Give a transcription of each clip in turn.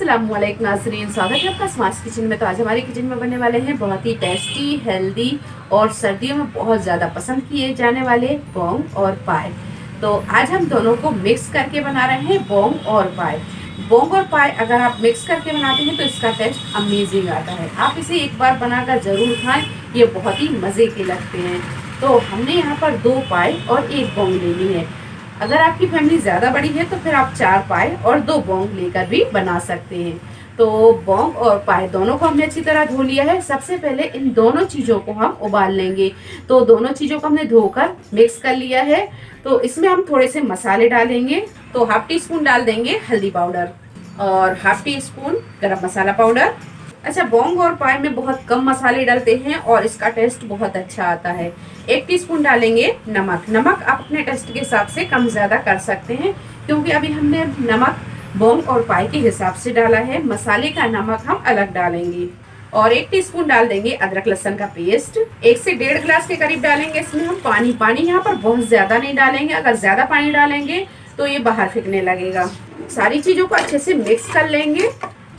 अस्सलामुअलैकुम नाज़रीन, स्वागत है आपका स्मार्ट किचन में। तो आज हमारे किचन में बनने वाले हैं बहुत ही टेस्टी, हेल्दी और सर्दियों में बहुत ज़्यादा पसंद किए जाने वाले बोंग और पाए। तो आज हम दोनों को मिक्स करके बना रहे हैं बोंग और पाए। बोंग और पाए अगर आप मिक्स करके बनाते हैं तो इसका टेस्ट अमेजिंग आता है। आप इसे एक बार बनाकर ज़रूर खाएँ, ये बहुत ही मज़े के लगते हैं। तो हमने यहाँ पर 2 पाए और 1 बोंग लेनी है। अगर आपकी फैमिली ज़्यादा बड़ी है तो फिर आप 4 पाए और 2 बोंग लेकर भी बना सकते हैं। तो बोंग और पाए दोनों को हमने अच्छी तरह धो लिया है। सबसे पहले इन दोनों चीज़ों को हम उबाल लेंगे। तो दोनों चीज़ों को हमने धोकर मिक्स कर लिया है। तो इसमें हम थोड़े से मसाले डालेंगे। तो हाफ टी स्पून डाल देंगे हल्दी पाउडर और हाफ टी स्पून गरम मसाला पाउडर। अच्छा, बोंग और पाए में बहुत कम मसाले डलते हैं और इसका टेस्ट बहुत अच्छा आता है। 1 टीस्पून डालेंगे नमक। नमक आप अपने टेस्ट के हिसाब से कम ज़्यादा कर सकते हैं, क्योंकि अभी हमने नमक बोंग और पाए के हिसाब से डाला है। मसाले का नमक हम अलग डालेंगे। और 1 टीस्पून डाल देंगे अदरक लहसुन का पेस्ट। 1 से 1.5 गिलास के करीब डालेंगे इसमें हम पानी। पानी यहाँ पर बहुत ज़्यादा नहीं डालेंगे, अगर ज़्यादा पानी डालेंगे तो ये बाहर फेंकने लगेगा। सारी चीज़ों को अच्छे से मिक्स कर लेंगे।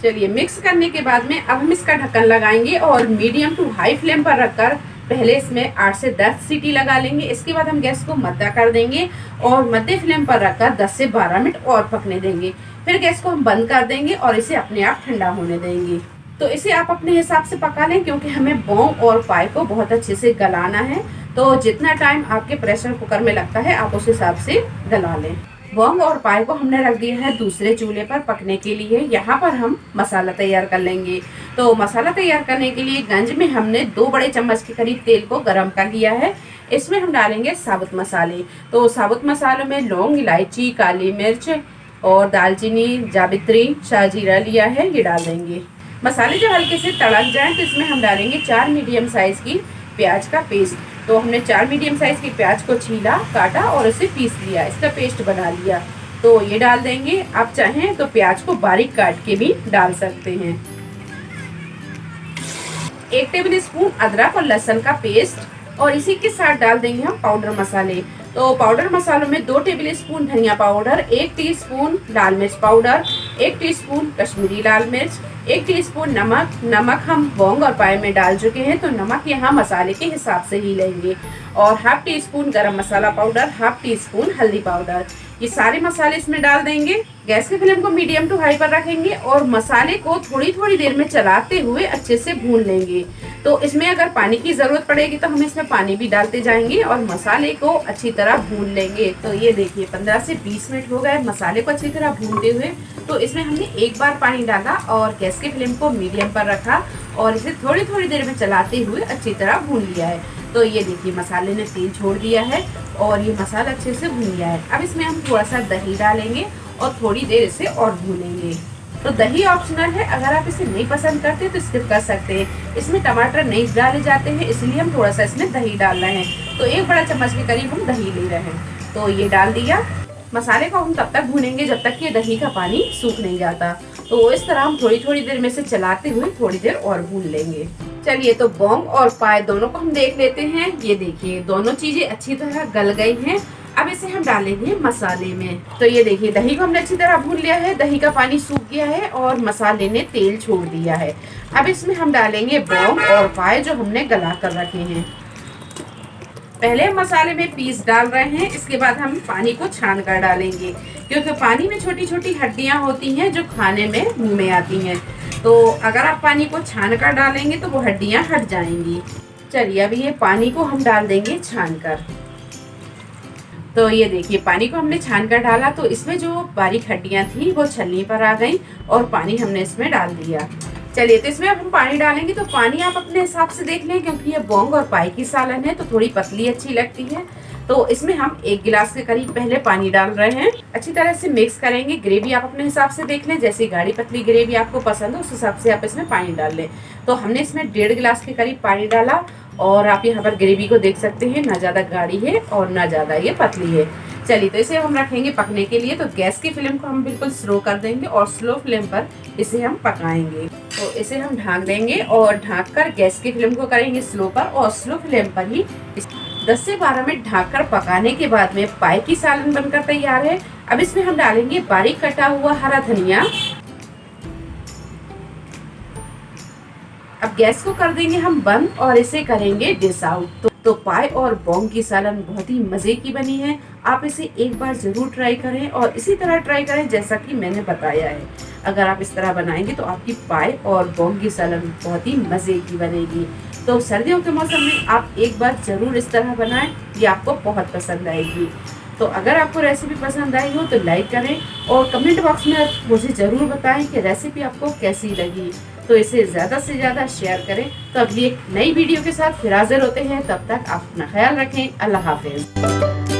चलिए, मिक्स करने के बाद में अब हम इसका ढक्कन लगाएंगे और मीडियम टू हाई फ्लेम पर रखकर पहले इसमें 8 से 10 सीटी लगा लेंगे। इसके बाद हम गैस को मध्य कर देंगे और मध्य फ्लेम पर रखकर 10 से 12 मिनट और पकने देंगे। फिर गैस को हम बंद कर देंगे और इसे अपने आप ठंडा होने देंगे। तो इसे आप अपने हिसाब से पका लें, क्योंकि हमें बोंग और पाए को बहुत अच्छे से गलाना है। तो जितना टाइम आपके प्रेशर कुकर में लगता है आप उस हिसाब से गला लें। बोंग और पाए को हमने रख दिया है दूसरे चूल्हे पर पकने के लिए। यहाँ पर हम मसाला तैयार कर लेंगे। तो मसाला तैयार करने के लिए गंज में हमने 2 बड़े चम्मच के करीब तेल को गरम कर लिया है। इसमें हम डालेंगे साबुत मसाले। तो साबुत मसालों में लौंग, इलायची, काली मिर्च और दालचीनी, जावित्री, शाहजीरा लिया है, ये डाल देंगे। मसाले जो हल्के से तड़क जाए तो इसमें हम डालेंगे 4 मीडियम साइज की प्याज का पेस्ट। तो हमने 4 मीडियम साइज की प्याज को छीला, काटा और इसे पीस लिया, इसका पेस्ट बना लिया। तो ये डाल देंगे। आप चाहें तो प्याज को बारीक काट के भी डाल सकते हैं। 1 टेबल स्पून अदरक और लहसुन का पेस्ट और इसी के साथ डाल देंगे हम पाउडर मसाले। तो पाउडर मसालों में 2 टेबल स्पून धनिया पाउडर, 1 टीस्पून लाल मिर्च पाउडर, 1 टीस्पून कश्मीरी लाल मिर्च, 1 टीस्पून नमक। नमक हम बोंग और पाए में डाल चुके हैं, तो नमक यहाँ मसाले के हिसाब से ही लेंगे। और हाफ टी स्पून गरम मसाला पाउडर, हाफ टी स्पून हल्दी पाउडर। ये सारे मसाले इसमें डाल देंगे। गैस की फ्लेम को मीडियम टू हाई पर रखेंगे और मसाले को थोड़ी थोड़ी देर में चलाते हुए अच्छे से भून लेंगे। तो इसमें अगर पानी की ज़रूरत पड़ेगी तो हम इसमें पानी भी डालते जाएंगे और मसाले को अच्छी तरह भून लेंगे। तो ये देखिए 15 से 20 मिनट हो गए मसाले को अच्छी तरह भूनते हुए। तो इसमें हमने एक बार पानी डाला और गैस की फ्लेम को मीडियम पर रखा और इसे थोड़ी थोड़ी देर में चलाते हुए अच्छी तरह भून लिया है। तो ये देखिए मसाले ने तेल छोड़ दिया है और ये मसाला अच्छे से भून गया है। अब इसमें हम थोड़ा सा दही डालेंगे और थोड़ी देर इसे और भूनेंगे। तो दही ऑप्शनल है, अगर आप इसे नहीं पसंद करते तो स्किप कर सकते हैं। इसमें टमाटर नहीं डाले जाते हैं, इसलिए हम थोड़ा सा इसमें दही डाल रहे हैं। तो 1 बड़ा चम्मच के करीब हम दही ले रहे हैं। तो ये डाल दिया। मसाले को हम तब तक भूनेंगे जब तक कि दही का पानी सूख नहीं जाता। तो इस तरह हम थोड़ी थोड़ी देर में से चलाते हुए थोड़ी देर और भून लेंगे। चलिए, तो बोंग और पाए दोनों को हम देख लेते हैं। ये देखिए दोनों चीजें अच्छी तरह गल गई हैं। अब इसे हम डालेंगे मसाले में। तो ये देखिए दही को हमने अच्छी तरह भून लिया है, दही का पानी सूख गया है और मसाले ने तेल छोड़ दिया है। अब इसमें हम डालेंगे बोंग और पाए जो हमने गला कर रखे हैं। पहले हम मसाले में पीस डाल रहे हैं, इसके बाद हम पानी को छान कर डालेंगे, क्योंकि पानी में छोटी छोटी हड्डियां होती हैं जो खाने में मुंह में आती हैं। तो अगर आप पानी को छान कर डालेंगे तो वो हड्डियां हट जाएंगी। चलिए, अभी ये पानी को हम डाल देंगे छान कर। तो ये देखिए पानी को हमने छान कर डाला तो इसमें जो बारीक हड्डियां थी वो छलनी पर आ गई और पानी हमने इसमें डाल दिया। चलिए, तो इसमें अब हम पानी डालेंगे। तो पानी आप अपने हिसाब से देख लें, क्योंकि ये बोंग और पाए की सालन है तो थोड़ी पतली अच्छी लगती है। तो इसमें हम 1 गिलास के करीब पहले पानी डाल रहे हैं। अच्छी तरह से मिक्स करेंगे। ग्रेवी आप अपने हिसाब से देख लें, जैसी गाढ़ी पतली ग्रेवी आपको पसंद हो उस हिसाब से आप इसमें पानी डाल लें। तो हमने इसमें 1.5 गिलास के करीब पानी डाला और आप यहाँ पर ग्रेवी को देख सकते हैं, ना ज़्यादा गाढ़ी है और ना ज़्यादा ये पतली है। चलिए, तो इसे हम रखेंगे पकने के लिए। तो गैस की फ्लेम को हम बिल्कुल स्लो कर देंगे और स्लो फ्लेम पर इसे हम पकाएंगे। तो इसे हम ढक देंगे और ढककर गैस की फ्लेम को करेंगे स्लो पर और स्लो फ्लेम पर ही 10 से 12 मिनट ढककर पकाने के बाद में पाए की सालन बनकर तैयार है। अब इसमें हम डालेंगे बारीक कटा हुआ हरा धनिया अब गैस को कर देंगे हम बंद और इसे करेंगे डिश आउट। तो पाए और बॉन्ग की सालन बहुत ही मजे की बनी है। आप इसे एक बार जरूर ट्राई करें और इसी तरह ट्राई करें जैसा कि मैंने बताया है। अगर आप इस तरह बनाएंगे तो आपकी पाए और बॉन्ग की सालन बहुत ही मजे की बनेगी। तो सर्दियों के मौसम में आप एक बार जरूर इस तरह बनाएं, ये आपको बहुत पसंद आएगी। तो अगर आपको रेसिपी पसंद आई हो तो लाइक करें और कमेंट बॉक्स में मुझे ज़रूर बताएं कि रेसिपी आपको कैसी लगी। तो इसे ज़्यादा से ज़्यादा शेयर करें। तो अगली एक नई वीडियो के साथ फिर हाजिर होते हैं, तब तक आप अपना ख्याल रखें। अल्लाह हाफिज़।